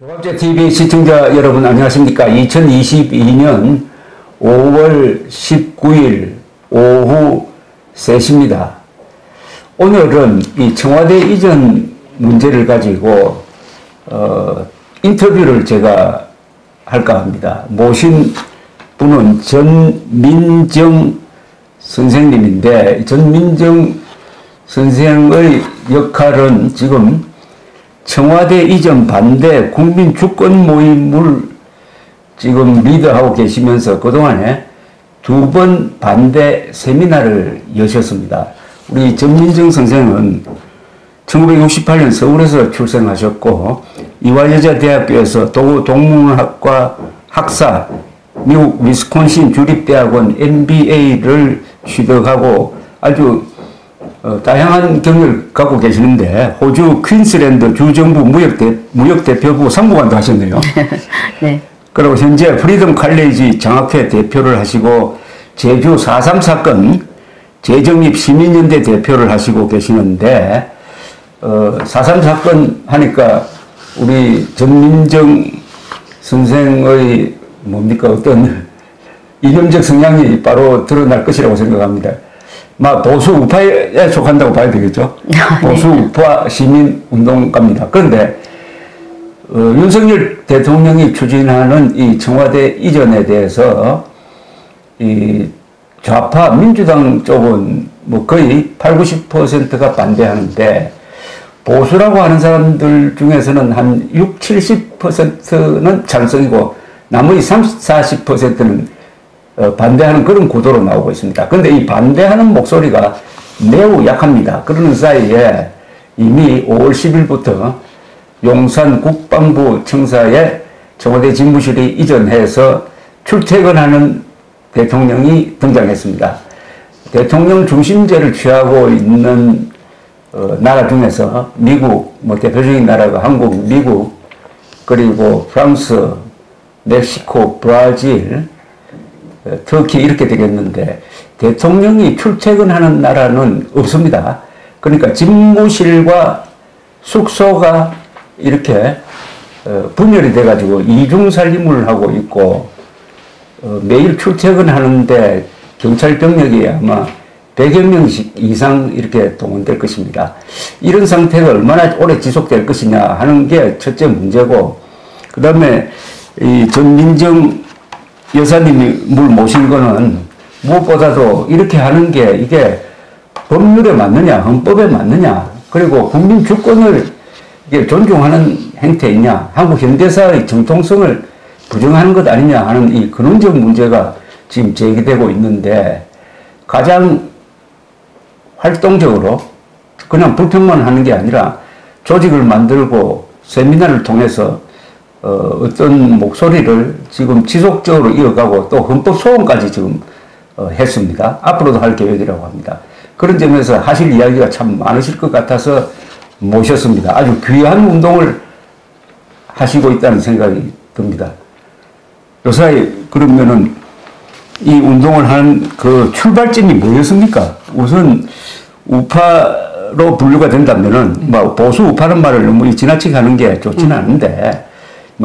조갑제TV 시청자 여러분 안녕하십니까. 2022년 5월 19일 오후 3시입니다. 오늘은 이 청와대 이전 문제를 가지고 인터뷰를 제가 할까 합니다. 모신 분은 전민정 선생님인데, 전민정 선생의 역할은 지금 청와대 이전 반대 국민 주권 모임을 지금 리드하고 계시면서 그동안에 2번 반대 세미나를 여셨습니다. 우리 전민정 선생은 1968년 서울에서 출생하셨고 이화여자대학교에서 동문학과 학사, 미국 위스콘신 주립대학원 MBA를 취득하고 아주 다양한 경력을 갖고 계시는데, 호주 퀸슬랜드 주정부 무역대표부 상무관도 하셨네요. 네. 그리고 현재 프리덤 칼레이지 장학회 대표를 하시고, 제주 4.3 사건 재정립 시민연대 대표를 하시고 계시는데, 4.3 사건 하니까 우리 전민정 선생의 뭡니까, 어떤 이념적 성향이 바로 드러날 것이라고 생각합니다. 보수 우파에 속한다고 봐야 되겠죠. 보수 우파 시민운동가입니다. 그런데 윤석열 대통령이 추진하는 이 청와대 이전에 대해서 이 좌파 민주당 쪽은 뭐 거의 80~90%가 반대하는데, 보수라고 하는 사람들 중에서는 한 60~70%는 찬성이고 나머지 30~40%는 반대하는 그런 구도로 나오고 있습니다. 그런데 이 반대하는 목소리가 매우 약합니다. 그러는 사이에 이미 5월 10일부터 용산 국방부 청사에 청와대 집무실이 이전해서 출퇴근하는 대통령이 등장했습니다. 대통령 중심제를 취하고 있는 나라 중에서 미국, 대표적인 나라가 한국, 미국, 그리고 프랑스, 멕시코, 브라질, 터키 이렇게 되겠는데, 대통령이 출퇴근하는 나라는 없습니다. 그러니까 집무실과 숙소가 이렇게 분열이 돼가지고 이중살림을 하고 있고, 매일 출퇴근하는데 경찰 병력이 아마 100여 명씩 이상 이렇게 동원될 것입니다. 이런 상태가 얼마나 오래 지속될 것이냐 하는 게 첫째 문제고, 그 다음에 이 전민정 여사님이 물 모신 거는 무엇보다도 이렇게 하는 게 이게 법률에 맞느냐, 헌법에 맞느냐, 그리고 국민 주권을 이게 존중하는 행태이냐, 한국 현대사의 정통성을 부정하는 것 아니냐 하는 이 근원적 문제가 지금 제기되고 있는데, 가장 활동적으로 그냥 불평만 하는 게 아니라 조직을 만들고 세미나를 통해서 어떤 목소리를 지금 지속적으로 이어가고 또 헌법 소원까지 지금 했습니다. 앞으로도 할 계획이라고 합니다. 그런 점에서 하실 이야기가 참 많으실 것 같아서 모셨습니다. 아주 귀한 운동을 하시고 있다는 생각이 듭니다. 요사이 그러면은 이 운동을 하는 그 출발점이 뭐였습니까? 우선 우파로 분류가 된다면은 보수 우파는 말을 너무 지나치게 하는 게 좋지는 않은데,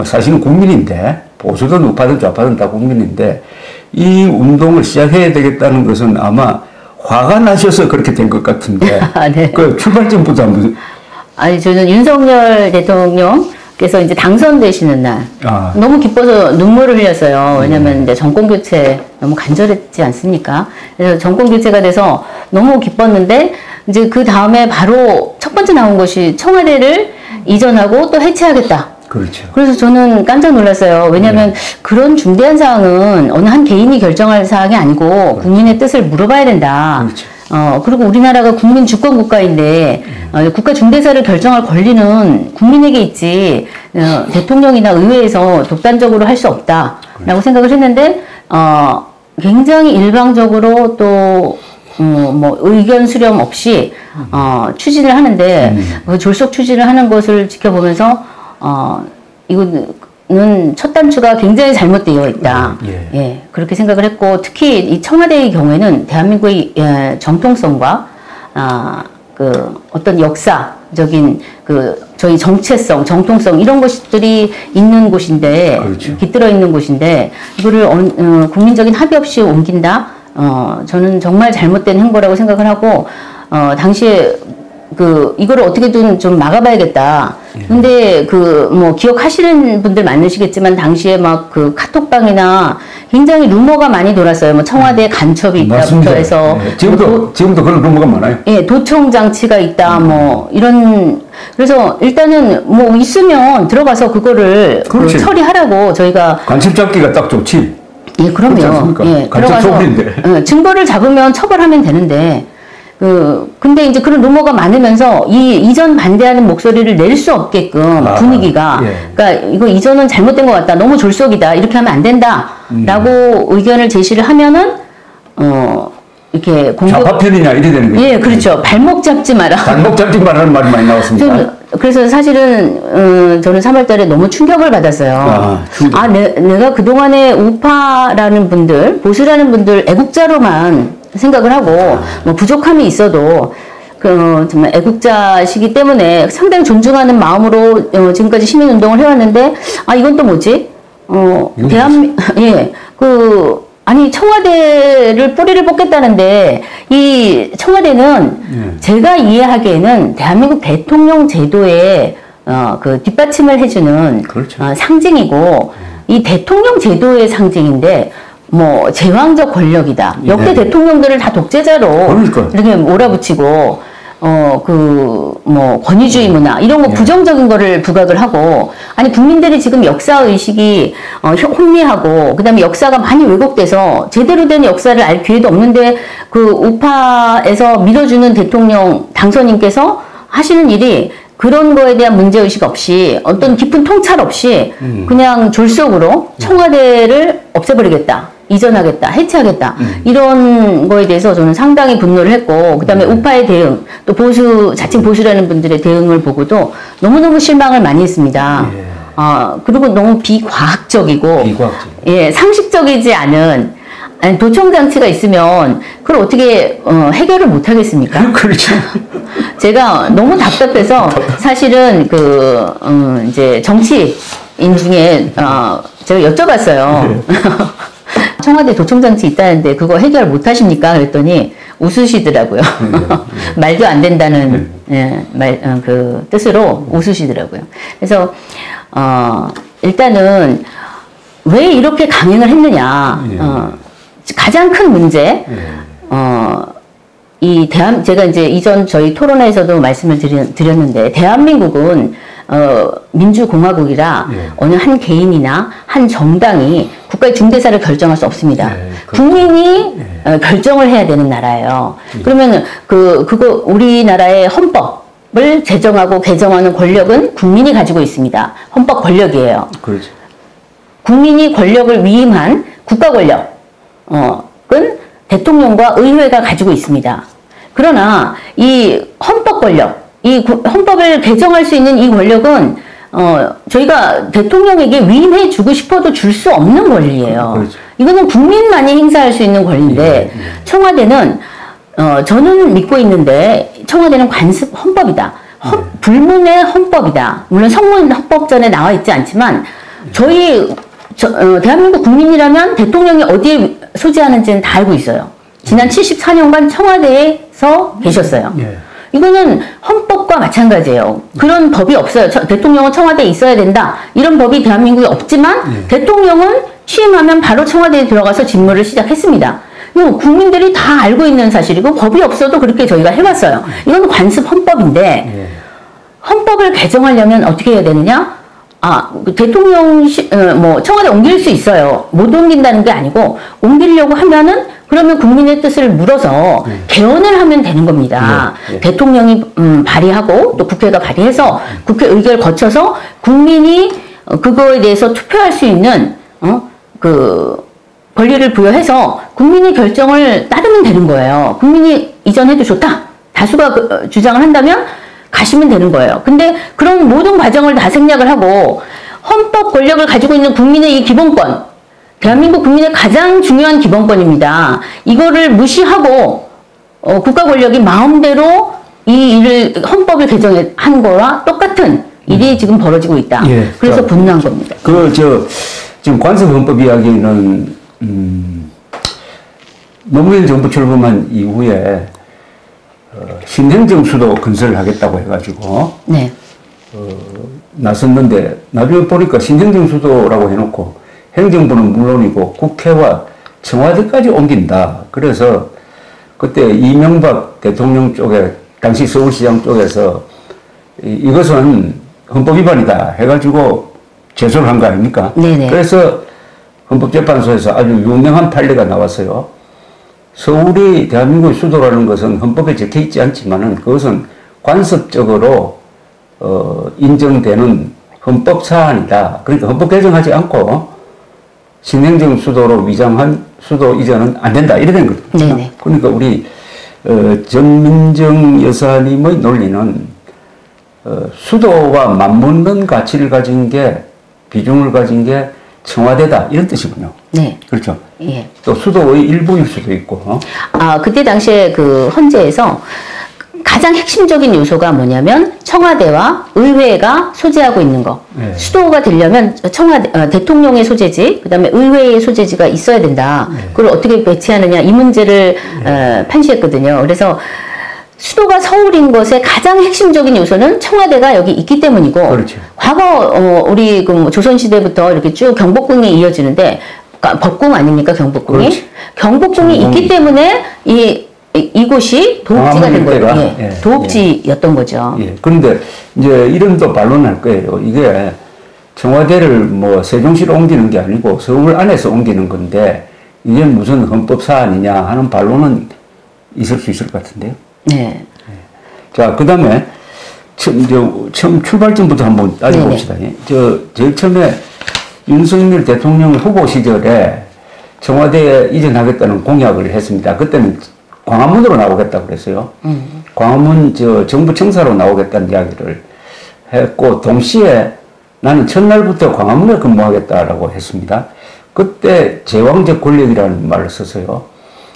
사실은 국민인데, 보수든 우파든 좌파든 다 국민인데, 이 운동을 시작해야 되겠다는 것은 아마 화가 나셔서 그렇게 된 것 같은데, 네. 그 출발점부터 한번. 아니, 저는 윤석열 대통령께서 이제 당선되시는 날, 너무 기뻐서 눈물을 흘렸어요. 왜냐면 이제 정권교체 너무 간절했지 않습니까? 그래서 정권교체가 돼서 너무 기뻤는데, 이제 그 다음에 바로 첫 번째 나온 것이 청와대를 이전하고 또 해체하겠다. 그렇죠. 그래서 저는 깜짝 놀랐어요. 왜냐하면 그런 중대한 사항은 어느 한 개인이 결정할 사항이 아니고 국민의 뜻을 물어봐야 된다. 그렇죠. 그리고 우리나라가 국민 주권 국가인데 국가 중대사를 결정할 권리는 국민에게 있지 대통령이나 의회에서 독단적으로 할 수 없다라고 그렇죠. 생각을 했는데, 굉장히 일방적으로 또 의견 수렴 없이 추진을 하는데, 졸속 추진을 하는 것을 지켜보면서 이거는 첫 단추가 굉장히 잘못되어 있다. 예, 그렇게 생각을 했고, 특히 이 청와대의 경우에는 대한민국의 정통성과 어떤 역사적인 저희 정체성, 정통성 이런 것들이 있는 곳인데, 그렇죠. 깃들어 있는 곳인데 이거를 국민적인 합의 없이 옮긴다. 저는 정말 잘못된 행보라고 생각을 하고 당시에 이거를 어떻게든 좀 막아봐야겠다. 근데 뭐 기억하시는 분들 많으시겠지만 당시에 막 카톡방이나 굉장히 루머가 많이 돌았어요. 뭐 청와대 간첩이 있다부터 해서 네. 지금도 그런 루머가 많아요. 예, 도청 장치가 있다. 뭐 이런 그래서 일단은 뭐 있으면 들어가서 그거를 처리하라고 저희가 관심 잡기가 딱 좋지. 예, 그럼요. 예, 들어가서 증거를 잡으면 처벌하면 되는데. 근데 이제 그런 루머가 많으면서 이전 반대하는 목소리를 낼 수 없게끔 분위기가, 그러니까 이거 이전은 잘못된 것 같다. 너무 졸속이다. 이렇게 하면 안 된다. 라고 의견을 제시를 하면은, 이렇게 좌파편이냐, 이래 되는 거예요. 예, 그렇죠. 발목 잡지 마라. 발목 잡지 마라는 말이 많이 나왔습니다. 그래서 사실은, 저는 3월 달에 너무 충격을 받았어요. 내가 그동안에 우파라는 분들, 보수라는 분들 애국자로만 생각을 하고 뭐 부족함이 있어도 정말 애국자시기 때문에 상당히 존중하는 마음으로 지금까지 시민운동을 해왔는데 이건 또 뭐지? 아니 청와대를 뿌리를 뽑겠다는데 이 청와대는 제가 이해하기에는 대한민국 대통령 제도에 뒷받침을 해주는 그렇죠. 상징이고 이 대통령 제도의 상징인데. 뭐 제왕적 권력이다. 역대 대통령들을 다 독재자로 이렇게 몰아붙이고 뭐 권위주의 문화 이런 거 부정적인 거를 부각을 하고 아니 국민들이 지금 역사 의식이 혼미하고 그다음에 역사가 많이 왜곡돼서 제대로 된 역사를 알 기회도 없는데 우파에서 밀어주는 대통령 당선인께서 하시는 일이 그런 거에 대한 문제의식 없이 어떤 깊은 통찰 없이 그냥 졸속으로 청와대를 없애버리겠다. 이전하겠다, 해체하겠다 이런 거에 대해서 저는 상당히 분노를 했고 그 다음에 우파의 대응 또 자칭 보수라는 분들의 대응을 보고도 너무너무 실망을 많이 했습니다. 그리고 너무 비과학적이고 예, 상식적이지 않은 도청 장치가 있으면 그걸 어떻게 해결을 못 하겠습니까? 그렇죠. 제가 너무 답답해서 사실은 이제 정치인 중에 제가 여쭤봤어요. 청와대 도청장치 있다는데 그거 해결 못 하십니까? 그랬더니 웃으시더라고요. 말도 안 된다는 뜻으로 웃으시더라고요. 그래서 일단은 왜 이렇게 강행을 했느냐? 가장 큰 문제 제가 이제 이전 저희 토론회에서도 말씀을 드렸는데 대한민국은 민주공화국이라 어느 한 개인이나 한 정당이 국가의 중대사를 결정할 수 없습니다. 국민이 결정을 해야 되는 나라예요. 그러면 그거 우리나라의 헌법을 제정하고 개정하는 권력은 국민이 가지고 있습니다. 헌법 권력이에요. 그렇죠. 국민이 권력을 위임한 국가 권력은 대통령과 의회가 가지고 있습니다. 그러나 이 헌법 권력, 이 헌법을 개정할 수 있는 이 권력은 저희가 대통령에게 위임해 주고 싶어도 줄 수 없는 권리예요. 그렇죠. 이거는 국민만이 행사할 수 있는 권리인데 청와대는 저는 믿고 있는데 청와대는 관습 헌법이다. 불문의 헌법이다. 물론 성문 헌법전에 나와 있지 않지만 대한민국 국민이라면 대통령이 어디에 소재하는지는 다 알고 있어요. 지난 74년간 청와대에서 계셨어요. 이거는 헌법과 마찬가지예요. 그런 법이 없어요. 대통령은 청와대에 있어야 된다. 이런 법이 대한민국에 없지만 대통령은 취임하면 바로 청와대에 들어가서 직무를 시작했습니다. 이거 국민들이 다 알고 있는 사실이고 법이 없어도 그렇게 저희가 해왔어요. 이건 관습 헌법인데 헌법을 개정하려면 어떻게 해야 되느냐? 대통령 청와대 옮길 수 있어요. 못 옮긴다는 게 아니고 옮기려고 하면은 그러면 국민의 뜻을 물어서 개헌을 하면 되는 겁니다. 대통령이 발의하고 또 국회가 발의해서 국회 의결 거쳐서 국민이 그거에 대해서 투표할 수 있는 권리를 부여해서 국민의 결정을 따르면 되는 거예요. 국민이 이전해도 좋다. 다수가 주장을 한다면 가시면 되는 거예요. 근데 그런 모든 과정을 다 생략을 하고 헌법 권력을 가지고 있는 국민의 이 기본권, 대한민국 국민의 가장 중요한 기본권입니다. 이거를 무시하고 국가 권력이 마음대로 이 일을 헌법을 개정한 거와 똑같은 일이 지금 벌어지고 있다. 예. 그래서 분노한 겁니다. 지금 관습헌법 이야기는 노무현 정부 출범한 이후에 신행정 수도 건설을 하겠다고 해가지고 네. 나섰는데 나중에 보니까 신행정 수도라고 해놓고 행정부는 물론이고 국회와 청와대까지 옮긴다. 그래서 그때 이명박 대통령 쪽에 당시 서울시장 쪽에서 이것은 헌법 위반이다 해가지고 제소를 한 거 아닙니까? 네네. 그래서 헌법재판소에서 아주 유명한 판례가 나왔어요. 서울이 대한민국의 수도라는 것은 헌법에 적혀 있지 않지만은 그것은 관습적으로 인정되는 헌법 사안이다. 그러니까 헌법 개정하지 않고 신행정 수도로 위장한 수도 이전은 안 된다. 이래 된 거거든요. 네네. 그러니까 우리 전민정 여사님의 논리는 수도와 맞먹는 가치를 가진 게 비중을 가진 게 청와대다 이런 뜻이군요. 네. 그렇죠. 예. 또 수도의 일부일 수도 있고. 그때 당시에 그 헌재에서 가장 핵심적인 요소가 뭐냐면 청와대와 의회가 소재하고 있는 거. 네. 수도가 되려면 청와대 대통령의 소재지, 그다음에 의회의 소재지가 있어야 된다. 네. 그걸 어떻게 배치하느냐 이 문제를 판시했거든요. 그래서 수도가 서울인 것의 가장 핵심적인 요소는 청와대가 여기 있기 때문이고, 그렇죠. 과거 우리 그 조선시대부터 이렇게 쭉 경복궁이 이어지는데, 그러니까 법궁 아닙니까 경복궁이? 그렇지. 경복궁이 있기 때문에 이곳이 도읍지가 된 거예요. 예. 예. 도읍지였던 거죠. 예. 그런데 이제 이런 또 반론할 거예요. 이게 청와대를 뭐 세종시로 옮기는 게 아니고 서울 안에서 옮기는 건데 이게 무슨 헌법 사안이냐 하는 반론은 있을 수 있을 것 같은데요. 네. 자, 그 다음에 처음 출발점부터 한번 따져봅시다. 제일 처음에 윤석열 대통령 후보 시절에 청와대에 이전하겠다는 공약을 했습니다. 그때는 광화문으로 나오겠다고 그랬어요. 광화문 정부 청사로 나오겠다는 이야기를 했고, 동시에 나는 첫날부터 광화문에 근무하겠다라고 했습니다. 그때 제왕적 권력이라는 말을 썼어요.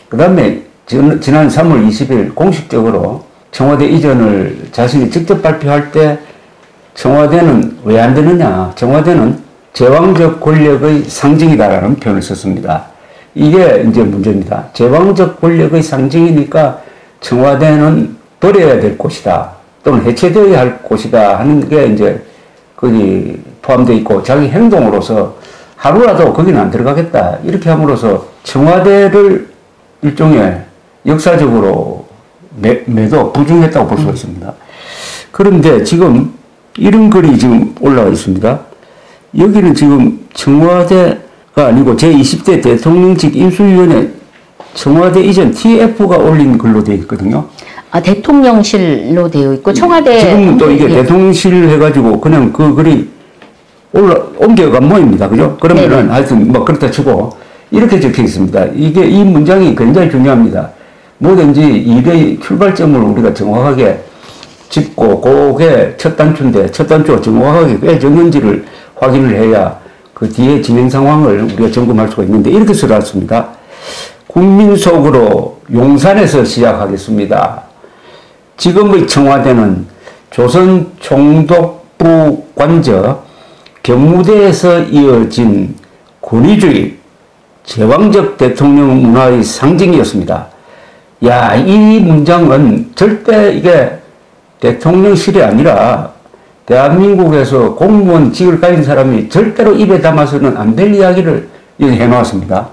그 다음에 지난 3월 20일 공식적으로 청와대 이전을 자신이 직접 발표할 때 청와대는 왜 안 되느냐. 청와대는 제왕적 권력의 상징이다라는 표현을 썼습니다. 이게 이제 문제입니다. 제왕적 권력의 상징이니까 청와대는 버려야 될 곳이다. 또는 해체되어야 할 곳이다 하는 게 이제 거기 포함되어 있고 자기 행동으로서 하루라도 거기는 안 들어가겠다. 이렇게 함으로써 청와대를 일종의 역사적으로 매도 부정했다고 볼 수가 있습니다. 그런데 지금 이런 글이 지금 올라와 있습니다. 여기는 지금 청와대가 아니고 제20대 대통령직 인수위원회 청와대 이전 TF가 올린 글로 되어 있거든요. 대통령실로 되어 있고 청와대 지금 또 이게 대통령실 해가지고 그냥 그 글이 옮겨간 모입니다. 그죠? 그러면은 네네. 하여튼 뭐 그렇다 치고 이렇게 적혀 있습니다. 이 문장이 굉장히 중요합니다. 뭐든지 일의 출발점을 우리가 정확하게 짚고 그게 첫 단추인데 첫 단추가 정확하게 왜 정는지를 확인을 해야 그 뒤에 진행 상황을 우리가 점검할 수가 있는데 이렇게 써놨습니다. 국민 속으로 용산에서 시작하겠습니다. 지금의 청와대는 조선 총독부 관저 경무대에서 이어진 권위주의 제왕적 대통령 문화의 상징이었습니다. 야, 이 문장은 절대 이게 대통령실이 아니라 대한민국에서 공무원직을 가진 사람이 절대로 입에 담아서는 안 될 이야기를 여기 해놓았습니다.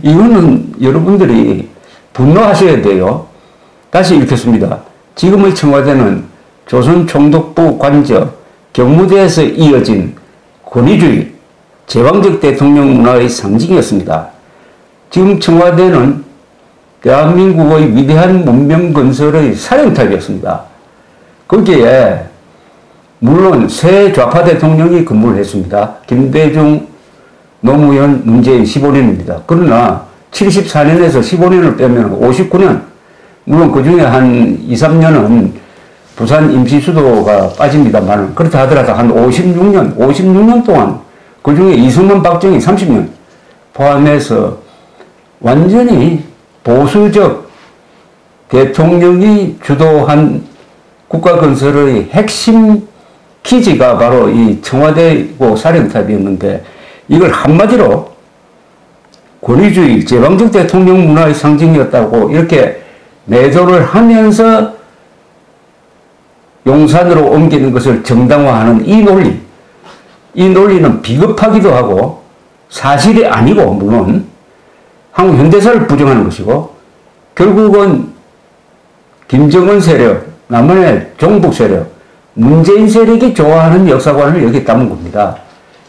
이거는 여러분들이 분노하셔야 돼요. 다시 읽겠습니다. 지금의 청와대는 조선 총독부 관저 경무대에서 이어진 권위주의 제왕적 대통령 문화의 상징이었습니다. 지금 청와대는 대한민국의 위대한 문명 건설의 사령탑이었습니다. 거기에 물론 새 좌파 대통령이 근무를 했습니다. 김대중, 노무현, 문재인 15년입니다. 그러나 74년에서 15년을 빼면 59년, 물론 그 중에 한 2, 3년은 부산 임시수도가 빠집니다만 그렇다 하더라도 한 56년 동안 그 중에 이승만, 박정희 30년 포함해서 완전히 보수적 대통령이 주도한 국가 건설의 핵심 기지가 바로 이 청와대고 사령탑이었는데 이걸 한마디로 권위주의, 제왕적 대통령 문화의 상징이었다고 이렇게 매도를 하면서 용산으로 옮기는 것을 정당화하는 이 논리는 비겁하기도 하고 사실이 아니고 물론 한국 현대사를 부정하는 것이고 결국은 김정은 세력, 남한의 종북 세력, 문재인 세력이 좋아하는 역사관을 여기 담은 겁니다.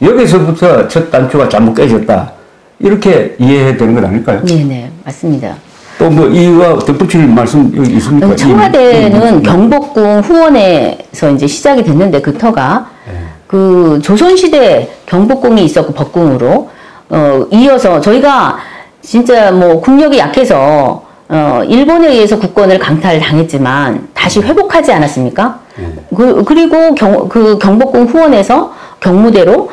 여기서부터 첫 단추가 잘못 깨졌다. 이렇게 이해해야 되는 건 아닐까요? 네네, 맞습니다. 또 뭐 이와 덧붙일 말씀 여기 있습니까? 청와대는 경복궁 후원에서 이제 시작이 됐는데 그 터가 그 조선시대 경복궁이 있었고 법궁으로 이어서 저희가 진짜 뭐 국력이 약해서 일본에 의해서 국권을 강탈당했지만 다시 회복하지 않았습니까? 그리고 그 경복궁 후원에서 경무대로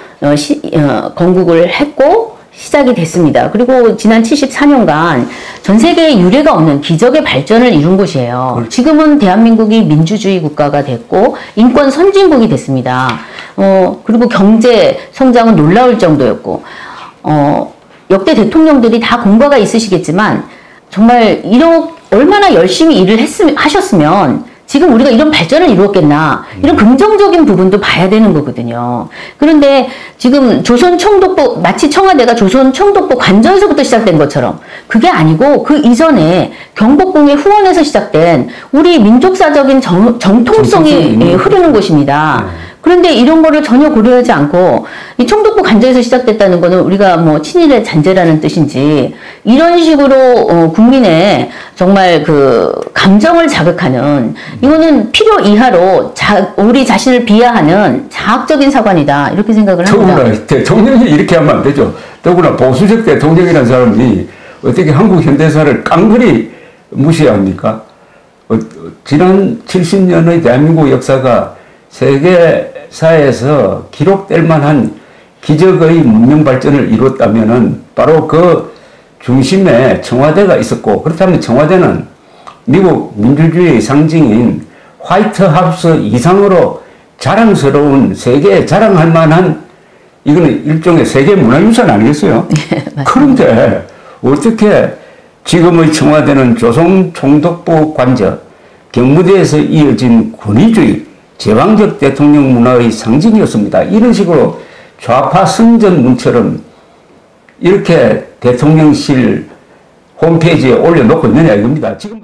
건국을 했고 시작이 됐습니다. 그리고 지난 74년간 전 세계에 유례가 없는 기적의 발전을 이룬 곳이에요. 그렇죠. 지금은 대한민국이 민주주의 국가가 됐고 인권 선진국이 됐습니다. 그리고 경제 성장은 놀라울 정도였고 역대 대통령들이 다 공과가 있으시겠지만 정말 얼마나 열심히 일을 하셨으면 지금 우리가 이런 발전을 이루었겠나 이런 긍정적인 부분도 봐야 되는 거거든요. 그런데 지금 조선총독부 마치 청와대가 조선총독부 관저에서부터 시작된 것처럼 그게 아니고 그 이전에 경복궁의 후원에서 시작된 우리 민족사적인 정통성이 흐르는 곳입니다. 그런데 이런 거를 전혀 고려하지 않고 이 총독부 관저에서 시작됐다는 거는 우리가 뭐 친일의 잔재라는 뜻인지 이런 식으로 국민의 정말 그 감정을 자극하는 이거는 필요 이하로 우리 자신을 비하하는 자학적인 사관이다 이렇게 생각을 합니다. 더구나 대통령이 이렇게 하면 안 되죠. 더구나 보수적 대통령이라는 사람이 어떻게 한국 현대사를 깡그리 무시합니까? 지난 70년의 대한민국 역사가 세계사에서 기록될 만한 기적의 문명 발전을 이뤘다면은 바로 그 중심에 청와대가 있었고 그렇다면 청와대는 미국 민주주의의 상징인 화이트 하우스 이상으로 자랑스러운 세계에 자랑할 만한 이거는 일종의 세계 문화유산 아니겠어요? 그런데 어떻게 지금의 청와대는 조선 총독부 관저 경무대에서 이어진 권위주의 제왕적 대통령 문화의 상징이었습니다. 이런 식으로 좌파 선전문처럼 이렇게 대통령실 홈페이지에 올려놓고 있느냐 이겁니다. 지금